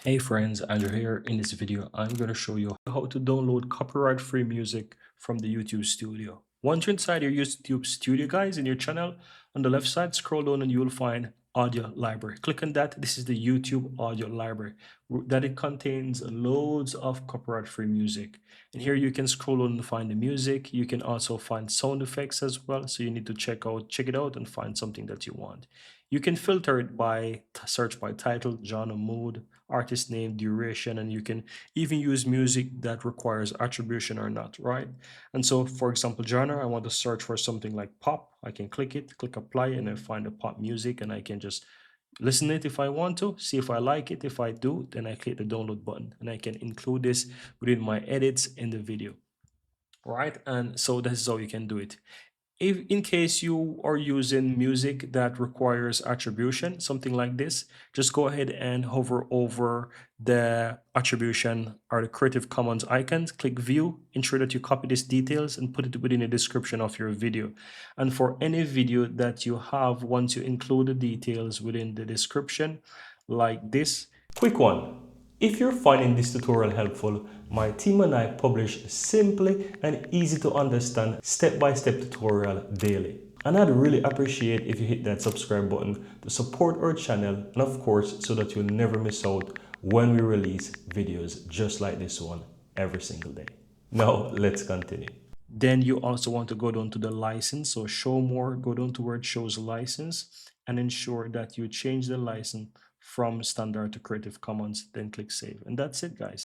Hey friends, Andrew here. In this video, I'm going to show you how to download copyright-free music from the YouTube studio. Once you're inside your YouTube studio, guys, in your channel, on the left side, scroll down and you will find audio library. Click on that. This is the YouTube audio library that it contains loads of copyright-free music. And here you can scroll down and find the music. You can also find sound effects as well. So you need to check it out and find something that you want. You can filter it by search by title, genre, mood, artist name, duration, and you can even use music that requires attribution or not, right? And so, for example, genre, I want to search for something like pop. I can click it, click apply, and I find the pop music, and I can just listen it if I want to, see if I like it. If I do, then I click the download button, and I can include this within my edits in the video, right? And so this is how you can do it. If in case you are using music that requires attribution, something like this, just go ahead and hover over the attribution or the Creative Commons icon, click view, ensure that you copy these details and put it within the description of your video. And for any video that you have, once you include the details within the description, like this. Quick one. If you're finding this tutorial helpful, my team and I publish simply and easy to understand step-by-step tutorial daily. And I'd really appreciate if you hit that subscribe button to support our channel and of course so that you'll never miss out when we release videos just like this one every single day. Now let's continue. Then you also want to go down to the license. So show more, go down to where it shows license and ensure that you change the license from standard to Creative Commons, then click save. And that's it, guys.